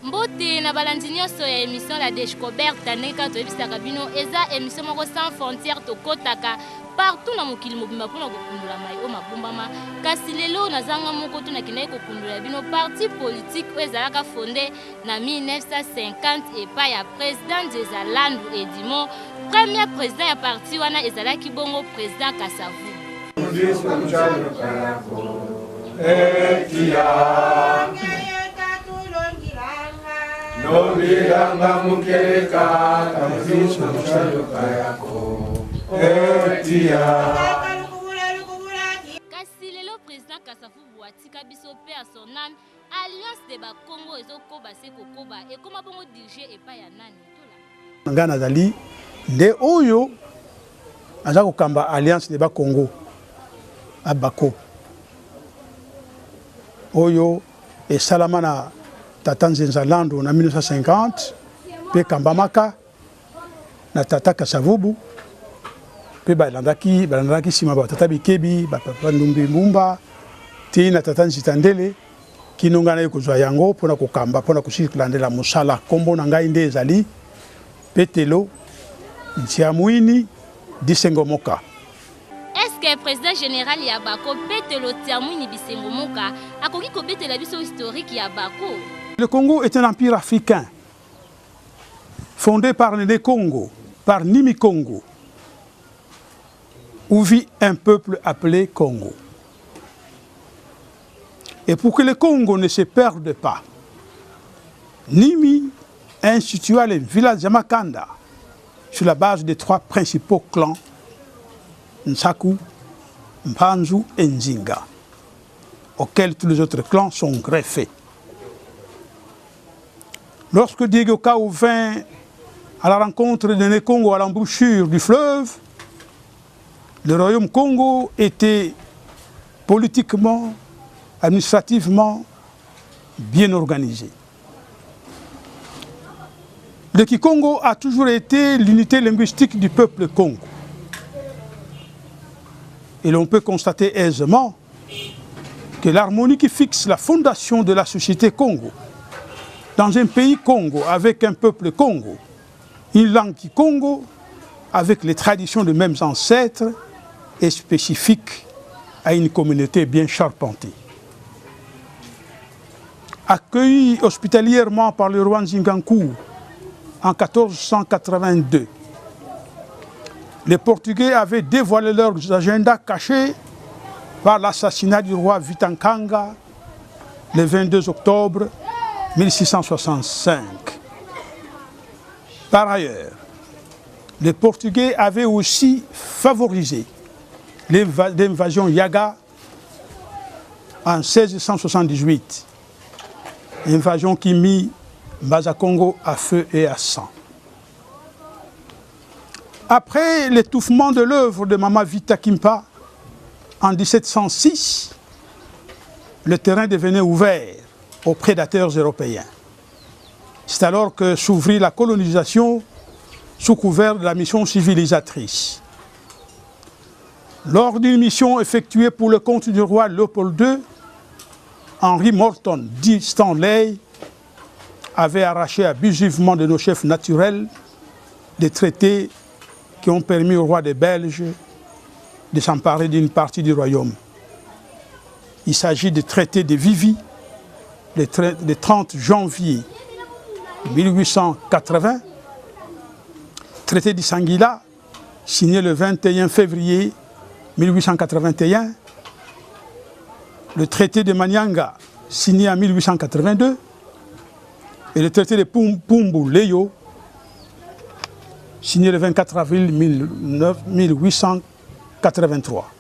Mbote na balandi nyonso ya émission la découverte ndeka toyebisaka bino eza émission moko sans frontières tokotaka partout na mokili mobimba mpona kokundula mai o mabumbama kasi lelo nazanga moko tunakendaki kokundula bino parti politique oyo ezalaka fondé na 1950 epai ya président Nzeza-Landu Edimond. Premier président ya parti wana ezalaki bongo président Kasavubu. Nobiranga mukereka tamzisho mshaluka yako etia. Kasi lelo président Kasavubu atika biso pe à son âme alliance de ba Congo ezokoba se kokoba ekoma bongo diriger epai ya nani tola. Ngana zali nde oyo aza kokamba alliance de ba Congo abako oyo esalama na Tata Nzeza-Landu na 1950 pe Kambamaka na Tata Kasavubu pe balandaki sima ba Tata Bikebi ba Papa Ndumbi Mbumba ti na Tata Nzitandele kinonga na kozwa yango pona kokamba pona kusikilandela musala kombo na ngai nde ezali Petelo Ntiamwini Disengo Moka. Est-ce que le président général Yabako Petelo Ntiamwini Disengo Moka akoki kobetela biso historique ya Bako? Le Congo est un empire africain fondé par les Congo, par Nimi Congo, où vit un peuple appelé Congo. Et pour que le Congo ne se perde pas, Nimi institua le village de Makanda sur la base des trois principaux clans, Nsaku, Mpanzu et Nzinga, auxquels tous les autres clans sont greffés. Lorsque Diego Kao vint à la rencontre de Congo à l'embouchure du fleuve, le royaume Congo était politiquement, administrativement bien organisé. Le Kikongo a toujours été l'unité linguistique du peuple Congo. Et l'on peut constater aisément que l'harmonie qui fixe la fondation de la société Congo, dans un pays Congo, avec un peuple Congo, une langue Congo, avec les traditions de mêmes ancêtres, est spécifique à une communauté bien charpentée. Accueilli hospitalièrement par le roi Nzingankou en 1482, les Portugais avaient dévoilé leurs agendas cachés par l'assassinat du roi Vitankanga le 22 octobre 1665. Par ailleurs, les Portugais avaient aussi favorisé l'invasion Yaga en 1678, invasion qui mit Baza-Congo à feu et à sang. Après l'étouffement de l'œuvre de Mama Vita Kimpa en 1706, le terrain devenait ouvert aux prédateurs européens. C'est alors que s'ouvrit la colonisation sous couvert de la mission civilisatrice. Lors d'une mission effectuée pour le compte du roi Léopold II, Henry Morton, dit Stanley, avait arraché abusivement de nos chefs naturels des traités qui ont permis au roi des Belges de s'emparer d'une partie du royaume. Il s'agit du traité de Vivi, le 30 janvier 1880, traité de Sanguila, signé le 21 février 1881, le traité de Manyanga, signé en 1882, et le traité de Pumbu-Leyo, signé le 24 avril 1883.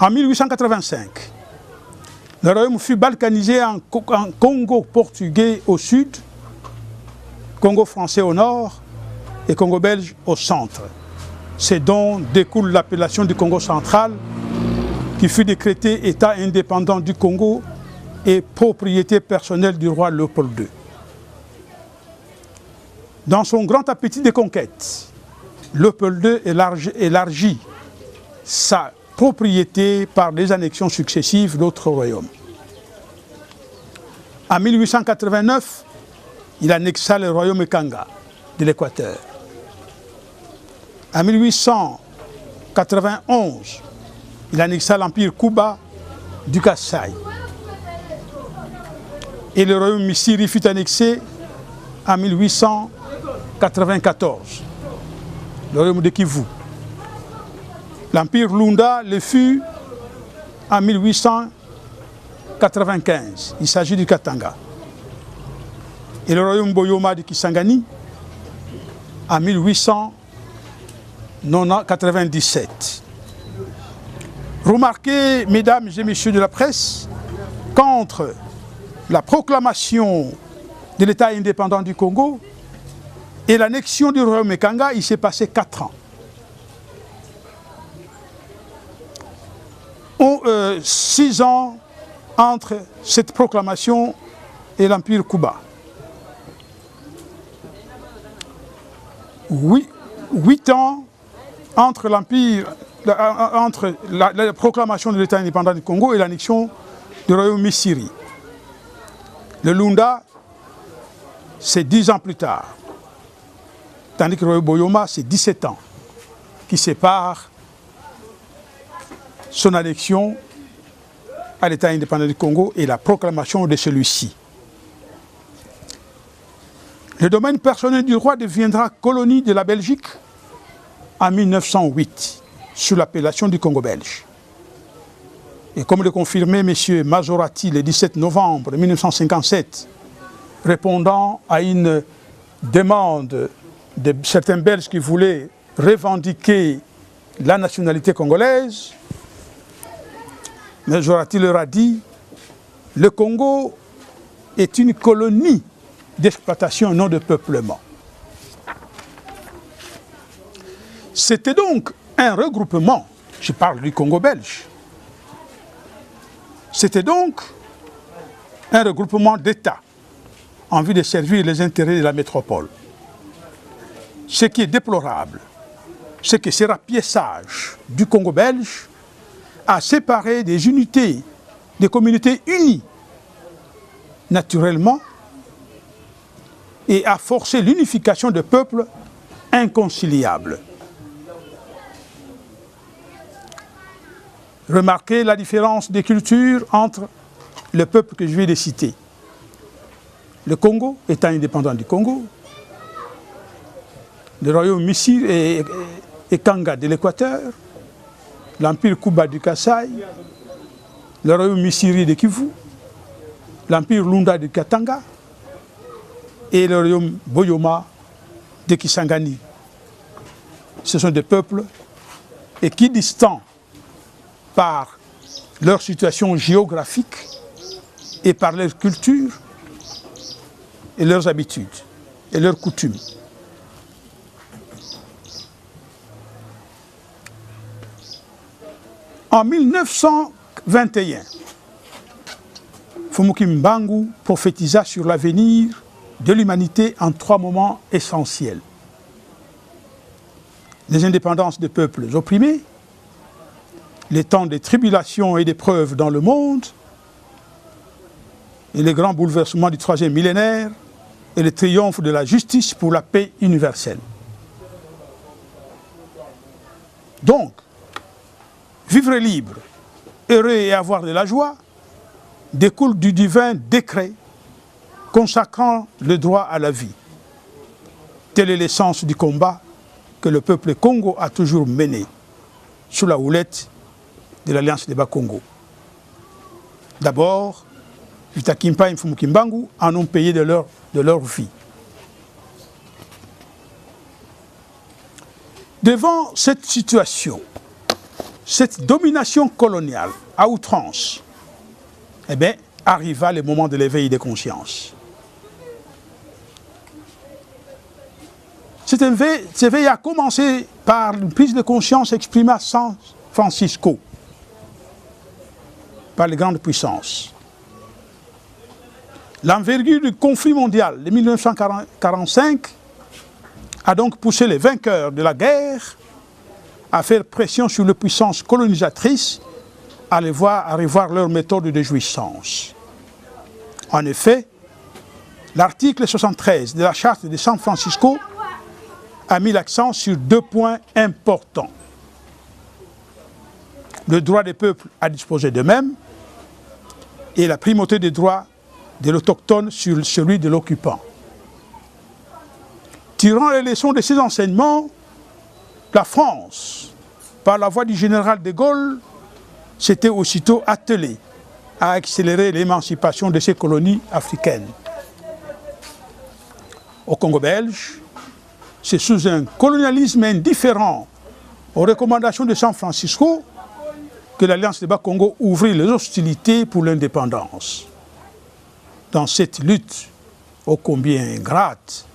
En 1885, le royaume fut balkanisé en Congo portugais au sud, Congo français au nord et Congo belge au centre. C'est dont découle l'appellation du Congo central, qui fut décrété État indépendant du Congo et propriété personnelle du roi Léopold II. Dans son grand appétit de conquête, Léopold II élargit sa propriété par des annexions successives d'autres royaumes. En 1889, il annexa le royaume Kanga de l'Équateur. En 1891, il annexa l'empire Kuba du Kasaï. Et le royaume Misiri fut annexé en 1894, le royaume de Kivu. L'empire Lunda le fut en 1895, il s'agit du Katanga. Et le royaume Boyoma de Kisangani en 1897. Remarquez, mesdames et messieurs de la presse, qu'entre la proclamation de l'État indépendant du Congo et l'annexion du royaume Kanga, il s'est passé 4 ans. 6 ans entre cette proclamation et l'empire Kuba. 8 ans entre la proclamation de l'État indépendant du Congo et l'annexion du royaume Misiri. Le Lunda, c'est 10 ans plus tard. Tandis que le royaume Boyoma, c'est 17 ans qui séparent son annexion à l'État indépendant du Congo et la proclamation de celui-ci. Le domaine personnel du roi deviendra colonie de la Belgique en 1908, sous l'appellation du Congo belge. Et comme le confirmait M. Mazorati le 17 novembre 1957, répondant à une demande de certains Belges qui voulaient revendiquer la nationalité congolaise, Mazorati leur a dit « Le Congo est une colonie d'exploitation et non de peuplement ». C'était donc un regroupement, je parle du Congo belge, c'était donc un regroupement d'États en vue de servir les intérêts de la métropole. Ce qui est déplorable, c'est que ce rapiessage du Congo belge a séparé des unités, des communautés unies, naturellement, et a forcé l'unification de peuples inconciliables. Remarquez la différence des cultures entre le peuple que je viens de citer. Le Congo étant indépendant du Congo, le royaume Misiri et Kanga de l'Équateur, l'empire Kuba du Kasaï, le royaume Misiri de Kivu, l'empire Lunda du Katanga et le royaume Boyoma de Kisangani. Ce sont des peuples équidistants par leur situation géographique et par leur culture et leurs habitudes et leurs coutumes. En 1921, Fumuki Mbangu prophétisa sur l'avenir de l'humanité en 3 moments essentiels. Les indépendances des peuples opprimés, les temps de tribulations et d'épreuves dans le monde, et les grands bouleversements du 3e millénaire, et le triomphe de la justice pour la paix universelle. Donc, vivre libre, heureux et avoir de la joie découle du divin décret consacrant le droit à la vie. Telle est l'essence du combat que le peuple Congo a toujours mené sous la houlette de l'Alliance des Bas-Congo. D'abord, Vitakimpa et Mfumuki Mbangu en ont payé de leur vie. Devant cette situation, cette domination coloniale à outrance, eh bien, arriva le moment de l'éveil des consciences. Cet éveil a commencé par une prise de conscience exprimée à San Francisco par les grandes puissances. L'envergure du conflit mondial de 1945 a donc poussé les vainqueurs de la guerre à faire pression sur les puissances colonisatrices à revoir leur méthode de jouissance. En effet, l'article 73 de la Charte de San Francisco a mis l'accent sur 2 points importants. Le droit des peuples à disposer d'eux-mêmes et la primauté des droits de l'autochtone sur celui de l'occupant. Tirant les leçons de ces enseignements, la France, par la voix du général de Gaulle, s'était aussitôt attelée à accélérer l'émancipation de ces colonies africaines. Au Congo belge, c'est sous un colonialisme indifférent aux recommandations de San Francisco que l'Alliance des Bas-Congo ouvrit les hostilités pour l'indépendance. Dans cette lutte ô combien ingrate,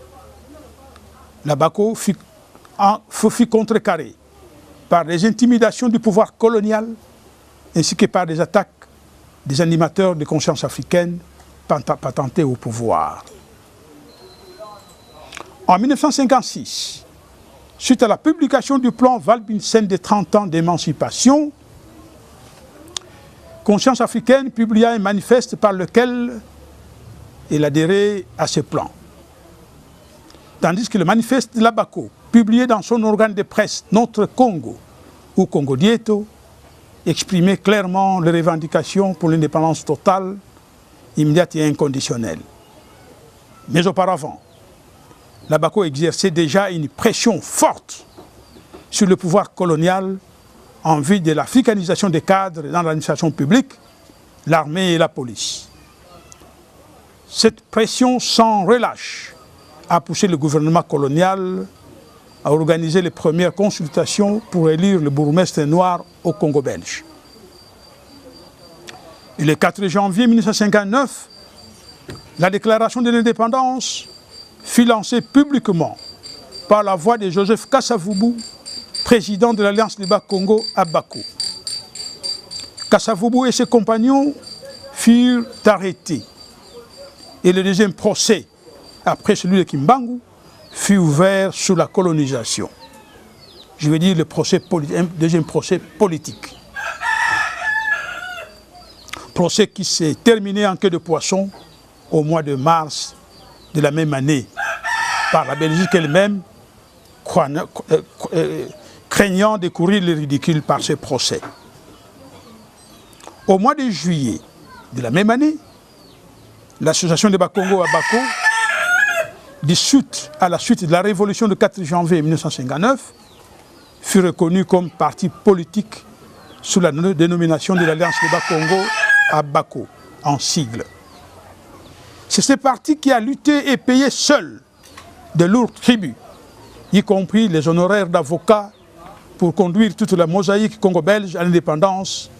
la BACO fut contrecarrée par les intimidations du pouvoir colonial ainsi que par des attaques des animateurs de conscience africaine patentés au pouvoir. En 1956, suite à la publication du plan Valbinsen des 30 ans d'émancipation, Conscience africaine publia un manifeste par lequel il adhérait à ce plan. Tandis que le manifeste de la BACO, publié dans son organe de presse Notre Congo, ou Congo Dieto, exprimait clairement les revendications pour l'indépendance totale, immédiate et inconditionnelle. Mais auparavant, la BACO exerçait déjà une pression forte sur le pouvoir colonial en vue de l'africanisation des cadres dans l'administration publique, l'armée et la police. Cette pression sans relâche a poussé le gouvernement colonial à organiser les premières consultations pour élire le bourgmestre noir au Congo belge. Et le 4 janvier 1959, la déclaration de l'indépendance fut lancée publiquement par la voix de Joseph Kasavubu, président de l'Alliance des Bas-Congo à Bako. Kasavubu et ses compagnons furent arrêtés. Et le deuxième procès, après celui de Kimbangu, fut ouvert sous la colonisation. Je veux dire un deuxième procès politique. Procès qui s'est terminé en queue de poisson au mois de mars de la même année par la Belgique elle-même, craignant de courir le ridicule par ce procès. Au mois de juillet de la même année, l'association des Bas-Congo à Bako, dissoute à la suite de la révolution du 4 janvier 1959, fut reconnue comme parti politique sous la dénomination de l'Alliance des Bas-Congo à Bako, en sigle. C'est ce parti qui a lutté et payé seul de lourds tributs, y compris les honoraires d'avocats, pour conduire toute la mosaïque congo-belge à l'indépendance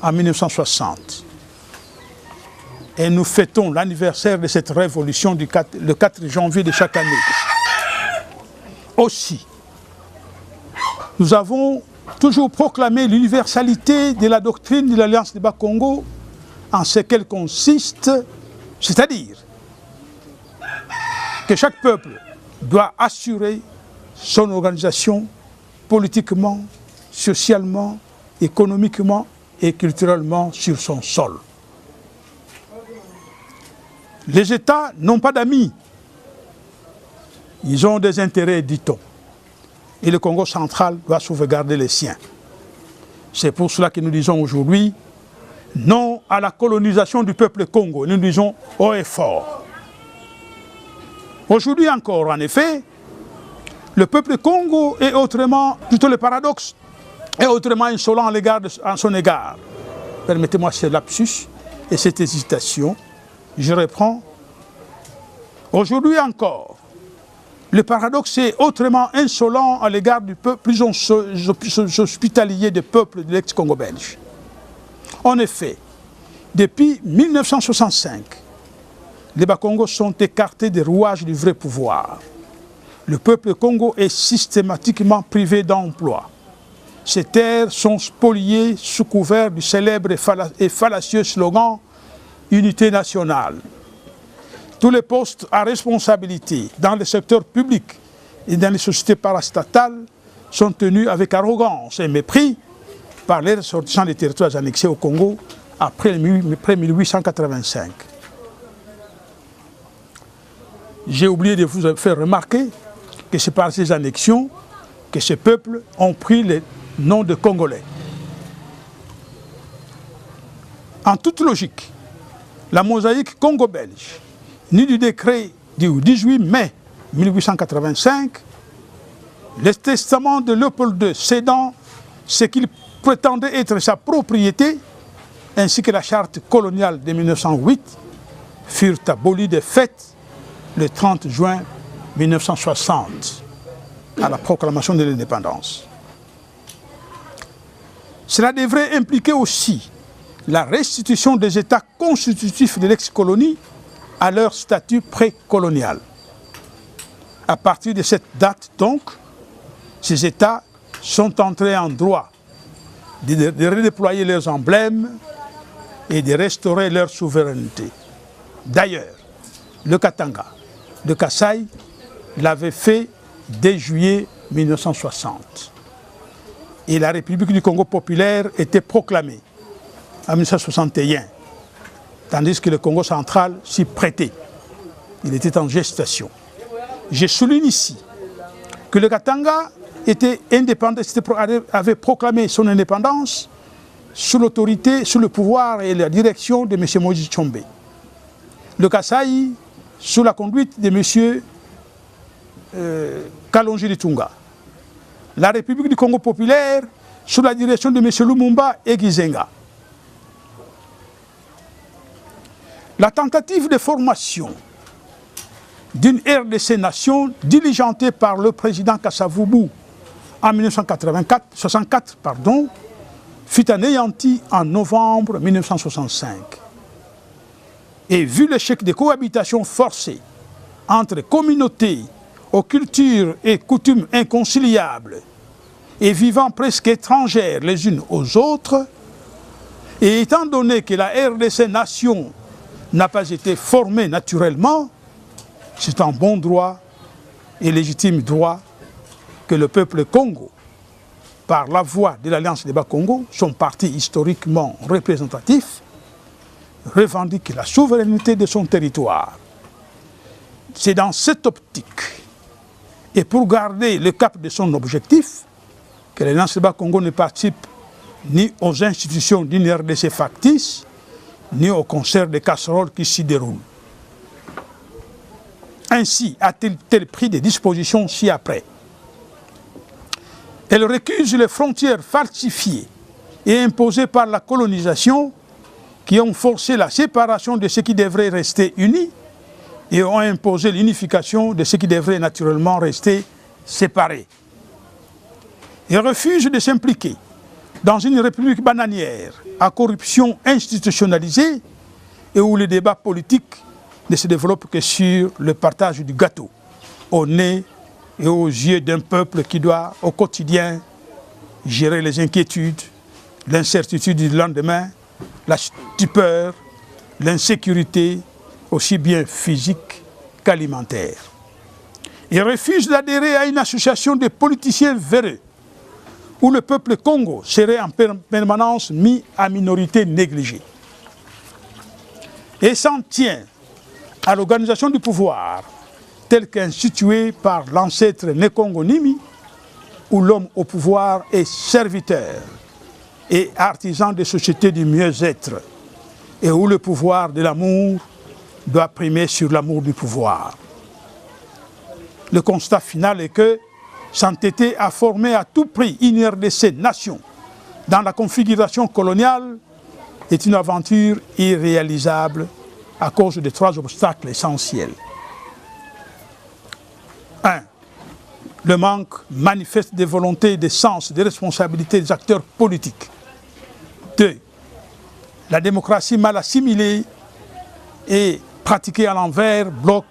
en 1960. Et nous fêtons l'anniversaire de cette révolution le 4 janvier de chaque année. Aussi, nous avons toujours proclamé l'universalité de la doctrine de l'Alliance des Bas-Congo en ce qu'elle consiste, c'est-à-dire que chaque peuple doit assurer son organisation politiquement, socialement, économiquement et culturellement sur son sol. Les États n'ont pas d'amis. Ils ont des intérêts, dit-on. Et le Congo central doit sauvegarder les siens. C'est pour cela que nous disons aujourd'hui non à la colonisation du peuple Congo. Nous disons haut et fort. Aujourd'hui encore, en effet, le peuple Congo est autrement, plutôt le paradoxe, est autrement insolent à son égard. Permettez-moi ce lapsus et cette hésitation. Je reprends. Aujourd'hui encore, le paradoxe est autrement insolent à l'égard du peuple plus hospitalier des peuples de l'ex-Congo belge. En effet, depuis 1965, les Bas-Congos sont écartés des rouages du vrai pouvoir. Le peuple Congo est systématiquement privé d'emploi. Ces terres sont spoliées sous couvert du célèbre et fallacieux slogan « Unité nationale ». Tous les postes à responsabilité dans le secteur public et dans les sociétés parastatales sont tenus avec arrogance et mépris par les ressortissants des territoires annexés au Congo après 1885. J'ai oublié de vous faire remarquer que c'est par ces annexions que ces peuples ont pris le nom de Congolais. En toute logique, la mosaïque congo-belge, née du décret du 18 mai 1885, le testament de Léopold II cédant ce qu'il prétendait être sa propriété, ainsi que la charte coloniale de 1908, furent abolis de fait le 30 juin 1960, à la proclamation de l'indépendance. Cela devrait impliquer aussi la restitution des États constitutifs de l'ex-colonie à leur statut précolonial. À partir de cette date, donc, ces États sont entrés en droit de redéployer leurs emblèmes et de restaurer leur souveraineté. D'ailleurs, le Katanga, le Kasaï l'avait fait dès juillet 1960. Et la République du Congo populaire était proclamée en 1961, tandis que le Congo central s'y prêtait. Il était en gestation. Je souligne ici que le Katanga était indépendant, avait proclamé son indépendance sous l'autorité, sous le pouvoir et la direction de M. Moïse Tshombe. Le Kasaï sous la conduite de M. Kalonji Litunga. La République du Congo populaire sous la direction de M. Lumumba et Gizenga. La tentative de formation d'une RDC nation diligentée par le président Kasavubu en 1964 fut anéantie en novembre 1965. Et vu l'échec des cohabitations forcées entre communautés aux cultures et coutumes inconciliables et vivant presque étrangères les unes aux autres, et étant donné que la RDC nation n'a pas été formée naturellement, c'est un bon droit et légitime droit que le peuple Congo, par la voix de l'Alliance des Bas-Congo, son parti historiquement représentatif, revendique la souveraineté de son territoire. C'est dans cette optique et pour garder le cap de son objectif que l'Alliance des Bas-Congo ne participe ni aux institutions d'une RDC factice, ni au concert de casseroles qui s'y déroulent. Ainsi a-t-elle pris des dispositions ci-après. Elle récuse les frontières falsifiées et imposées par la colonisation qui ont forcé la séparation de ce qui devrait rester unis et ont imposé l'unification de ce qui devrait naturellement rester séparé. Elle refuse de s'impliquer dans une république bananière à corruption institutionnalisée et où le débat politique ne se développe que sur le partage du gâteau, au nez et aux yeux d'un peuple qui doit au quotidien gérer les inquiétudes, l'incertitude du lendemain, la stupeur, l'insécurité, aussi bien physique qu'alimentaire. Il refuse d'adhérer à une association de politiciens véreux où le peuple Congo serait en permanence mis à minorité négligée. Et s'en tient à l'organisation du pouvoir telle qu'instituée par l'ancêtre Nekongo Nimi, où l'homme au pouvoir est serviteur et artisan de sociétés du mieux-être, et où le pouvoir de l'amour doit primer sur l'amour du pouvoir. Le constat final est que s'entêter à former à tout prix une RDC nation dans la configuration coloniale est une aventure irréalisable à cause de 3 obstacles essentiels. 1. Le manque manifeste de volonté et de sens de responsabilité des acteurs politiques. 2. La démocratie mal assimilée et pratiquée à l'envers bloque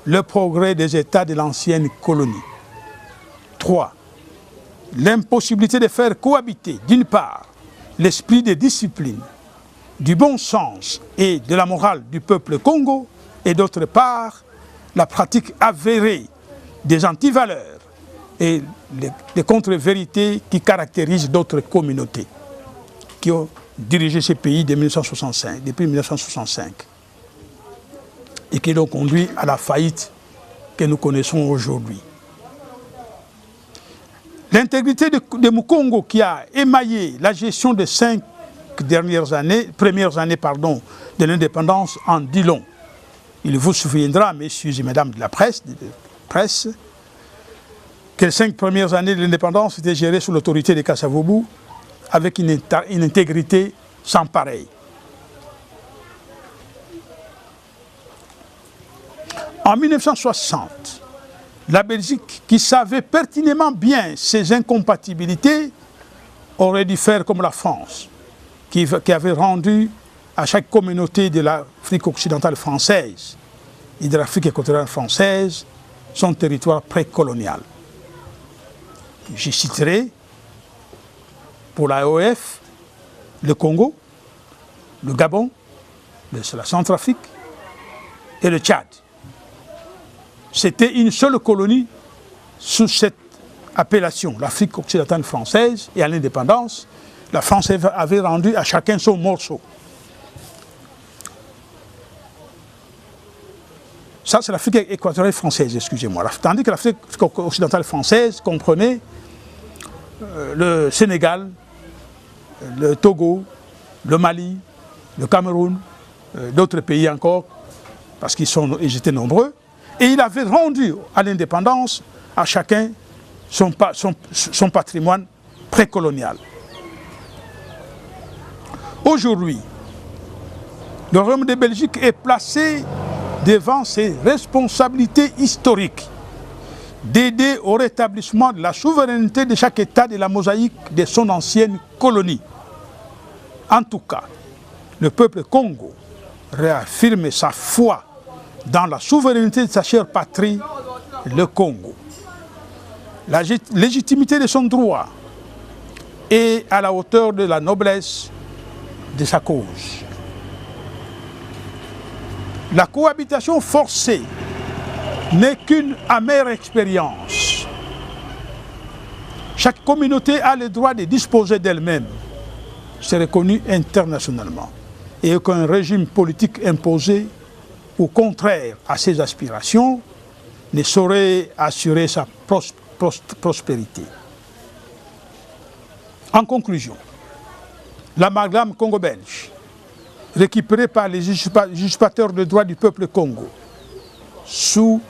le progrès des États de l'ancienne colonie. 3. L'impossibilité de faire cohabiter, d'une part, l'esprit de discipline, du bon sens et de la morale du peuple Congo, et d'autre part, la pratique avérée des antivaleurs et les contre-vérités qui caractérisent d'autres communautés qui ont dirigé ces pays depuis 1965 et qui l'ont conduit à la faillite que nous connaissons aujourd'hui. L'intégrité de Mukongo qui a émaillé la gestion des 5 premières années de l'indépendance en dit long. Il vous souviendra, messieurs et mesdames de la presse, que les 5 premières années de l'indépendance étaient gérées sous l'autorité de Kasavubu avec une intégrité sans pareil. En 1960, la Belgique, qui savait pertinemment bien ses incompatibilités, aurait dû faire comme la France, qui avait rendu à chaque communauté de l'Afrique occidentale française et de l'Afrique équatoriale française son territoire précolonial. Je citerai pour l'AOF le Congo, le Gabon, la Centrafrique et le Tchad. C'était une seule colonie sous cette appellation, l'Afrique occidentale française, et à l'indépendance, la France avait rendu à chacun son morceau. Ça, c'est l'Afrique équatoriale française, excusez-moi. Tandis que l'Afrique occidentale française comprenait le Sénégal, le Togo, le Mali, le Cameroun, d'autres pays encore, parce qu'ils étaient nombreux. Et il avait rendu à l'indépendance à chacun son patrimoine précolonial. Aujourd'hui, le Royaume de Belgique est placé devant ses responsabilités historiques d'aider au rétablissement de la souveraineté de chaque État de la mosaïque de son ancienne colonie. En tout cas, le peuple Congo réaffirme sa foi dans la souveraineté de sa chère patrie, le Congo. La légitimité de son droit est à la hauteur de la noblesse de sa cause. La cohabitation forcée n'est qu'une amère expérience. Chaque communauté a le droit de disposer d'elle-même. C'est reconnu internationalement. Et aucun régime politique imposé ou contraire à ses aspirations ne saurait assurer sa prospérité. En conclusion, l'amalgame congo-belge, récupéré par les usurpateurs de droits du peuple Congo, sous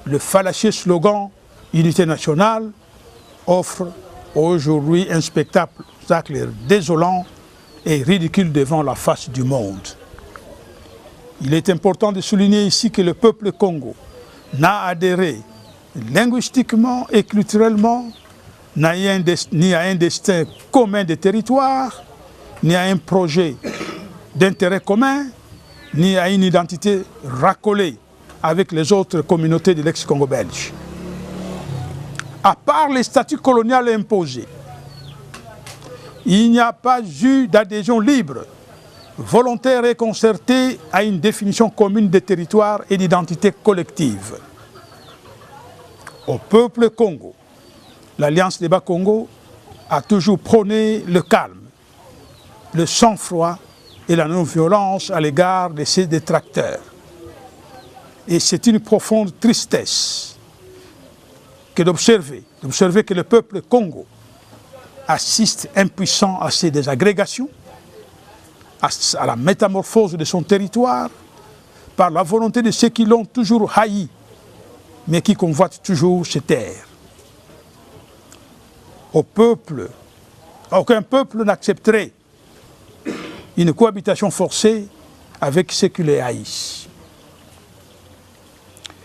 le fallacieux slogan « Unité nationale », offre aujourd'hui un spectacle désolant et ridicule devant la face du monde. Il est important de souligner ici que le peuple Congo n'a adhéré linguistiquement et culturellement ni à un destin commun de territoire, ni à un projet d'intérêt commun, ni à une identité racolée avec les autres communautés de l'ex-Congo belge. À part les statuts coloniaux imposés, il n'y a pas eu d'adhésion libre, volontaire et concertée à une définition commune des territoires et d'identité collective. Au peuple Congo, l'Alliance des Bas-Congo a toujours prôné le calme, le sang-froid et la non-violence à l'égard de ses détracteurs. Et c'est une profonde tristesse que d'observer que le peuple Congo assiste impuissant à ces désagrégations, à la métamorphose de son territoire, par la volonté de ceux qui l'ont toujours haï, mais qui convoitent toujours ses terres. Aucun peuple n'accepterait une cohabitation forcée avec ceux qui les haïssent.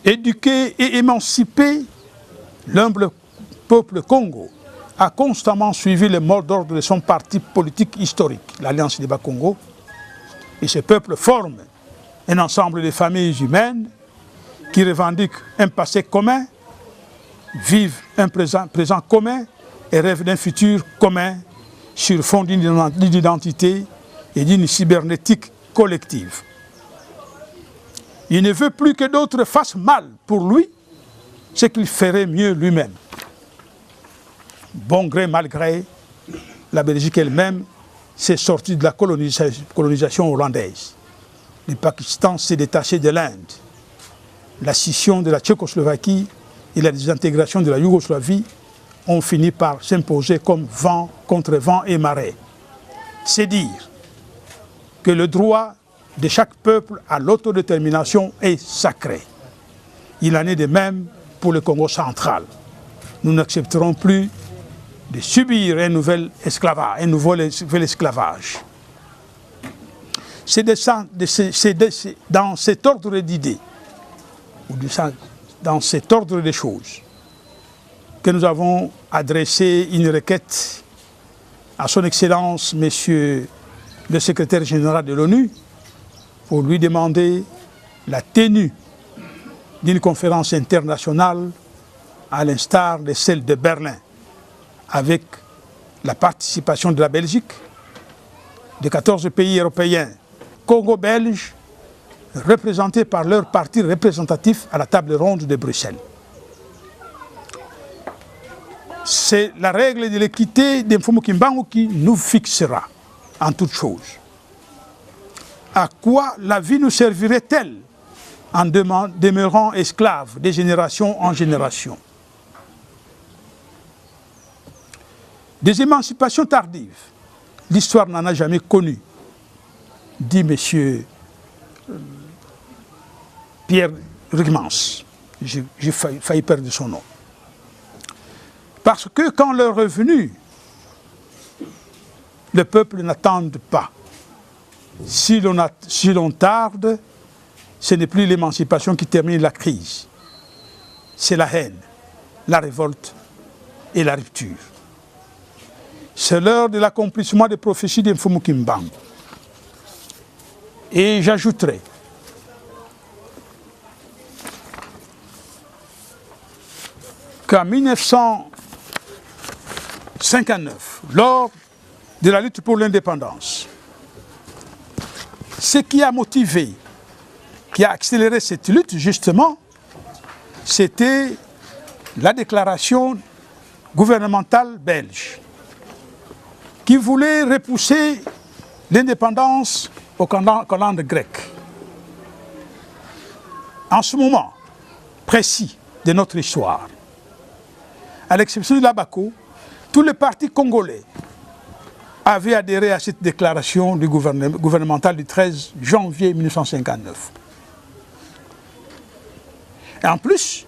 Éduqué et émancipé, l'humble peuple Congo a constamment suivi le mot d'ordre de son parti politique historique, l'Alliance des Bas-Congo, et ce peuple forme un ensemble de familles humaines qui revendiquent un passé commun, vivent un présent commun et rêvent d'un futur commun sur fond d'une identité et d'une cybernétique collective. Il ne veut plus que d'autres fassent mal pour lui, ce qu'il ferait mieux lui-même. bon gré, mal gré, la Belgique elle-même s'est sortie de la colonisation hollandaise. Le Pakistan s'est détaché de l'Inde. La scission de la Tchécoslovaquie et la désintégration de la Yougoslavie ont fini par s'imposer comme vent contre vent et marée. C'est dire que le droit de chaque peuple à l'autodétermination est sacré. Il en est de même pour le Congo central. Nous n'accepterons plus de subir un nouvel esclavage. C'est dans cet ordre d'idées, ou dans cet ordre de choses, que nous avons adressé une requête à son Excellence, Monsieur le Secrétaire général de l'ONU, pour lui demander la tenue d'une conférence internationale à l'instar de celle de Berlin, avec la participation de la Belgique, de 14 pays européens, Congo-Belge, représentés par leurs partis représentatifs à la table ronde de Bruxelles. C'est la règle de l'équité d'Mfumu Kimbangu qui nous fixera en toutes choses. À quoi la vie nous servirait-elle en demeurant esclaves de génération en génération? Des émancipations tardives, l'histoire n'en a jamais connu, dit M. Pierre Rugmans. J'ai failli perdre son nom. Parce que quand leur revenu, le peuple n'attend pas. Si l'on tarde, ce n'est plus l'émancipation qui termine la crise. C'est la haine, la révolte et la rupture. C'est l'heure de l'accomplissement des prophéties d'Mfumu Kimbangu. Et j'ajouterai qu'en 1959, lors de la lutte pour l'indépendance, ce qui a motivé, qui a accéléré cette lutte, justement, c'était la déclaration gouvernementale belge qui voulait repousser l'indépendance aux calendes grecques. En ce moment précis de notre histoire, à l'exception de l'Abaco, tous les partis congolais avaient adhéré à cette déclaration du gouvernementale du 13 janvier 1959. Et en plus,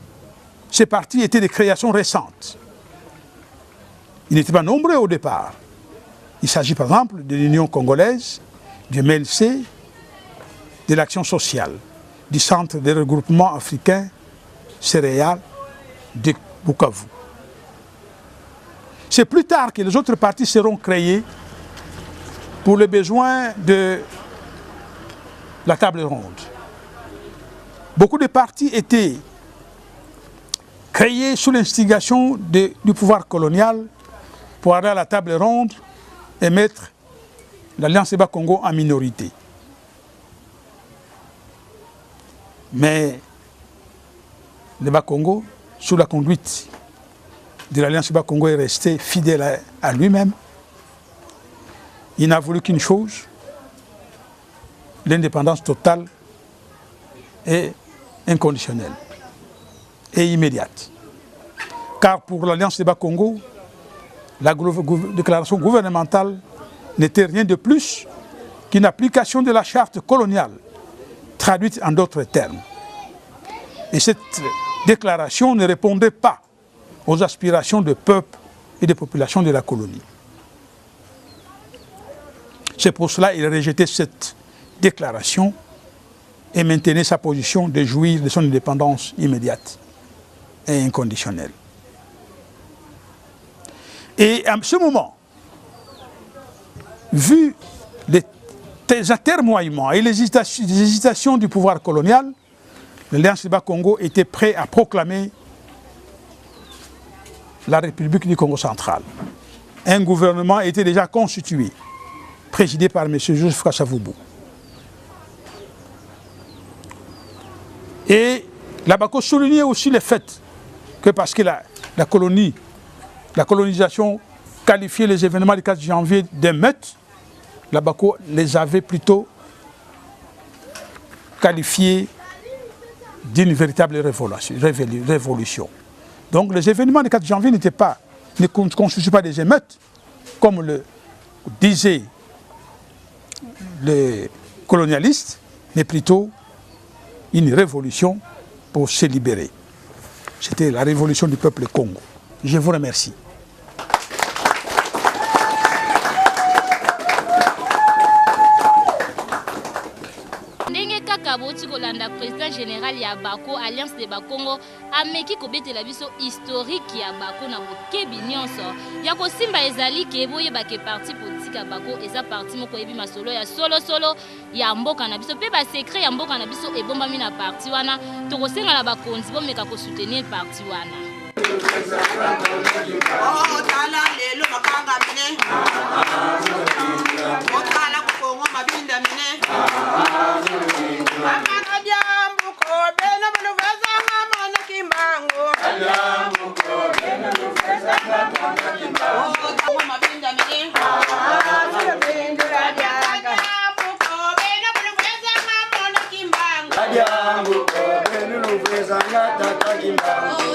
ces partis étaient des créations récentes. Ils n'étaient pas nombreux au départ. Il s'agit par exemple de l'Union congolaise, du MLC, de l'Action sociale, du Centre de regroupement africain céréales de Bukavu. C'est plus tard que les autres partis seront créés pour les besoins de la table ronde. Beaucoup de partis étaient créés sous l'instigation du pouvoir colonial pour aller à la table ronde et mettre l'Alliance Eba Congo en minorité. Mais l'Eba Congo, sous la conduite de l'Alliance Eba Congo, est resté fidèle à lui-même. Il n'a voulu qu'une chose, l'indépendance totale et inconditionnelle et immédiate. Car pour l'Alliance Eba Congo, la déclaration gouvernementale n'était rien de plus qu'une application de la charte coloniale, traduite en d'autres termes. Et cette déclaration ne répondait pas aux aspirations des peuples et des populations de la colonie. C'est pour cela qu'il rejetait cette déclaration et maintenait sa position de jouir de son indépendance immédiate et inconditionnelle. Et à ce moment, vu les atermoiements et les hésitations du pouvoir colonial, l'Alliance Eba Congo était prêt à proclamer la République du Congo central. Un gouvernement était déjà constitué, présidé par M. Joseph Kasavubu. Et l'Abaco soulignait aussi le fait que parce que la colonie la colonisation qualifiait les événements du 4 janvier d'émeutes, la Bako les avait plutôt qualifiés d'une véritable révolution. Donc les événements du 4 janvier ne constituent pas des émeutes, comme le disaient les colonialistes, mais plutôt une révolution pour se libérer. C'était la révolution du peuple Congo. Je vous remercie. Le président général ya Bako Alliance de Bakongo ameki kobetela biso historique ya Bako na bokebi nyonso ya kosimba ezali ke boye bake parti politique ya Bako eza parti moko yebi masolo ya solo ya mboka na biso pe ba secret ya mboka na biso ebombami na parti wana tokosenga na bakonzi bomeka ko soutenir parti wana. Oh tala lelo makanga mine oh tala kukongo mabinda mine makanga jambu ko bena buluveza mama kimbango jambu ko bena buluveza mama kimbango oh tala mabinda mine bendera jambu ko bena buluveza mama kimbango jambu ko bena buluveza mama kimbango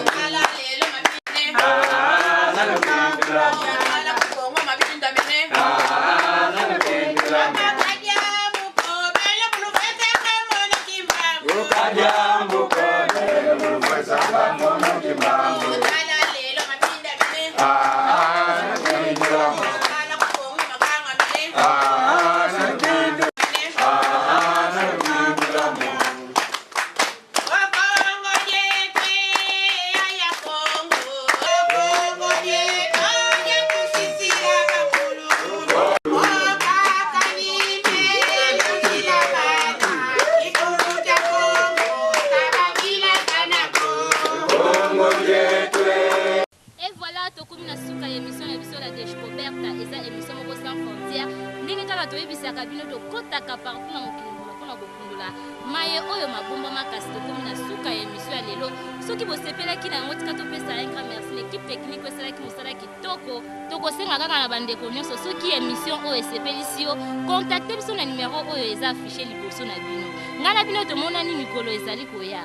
contactez biso na numéro oyo eza affiché liboso na bino ngana bino tomona ni mikolo ezali koya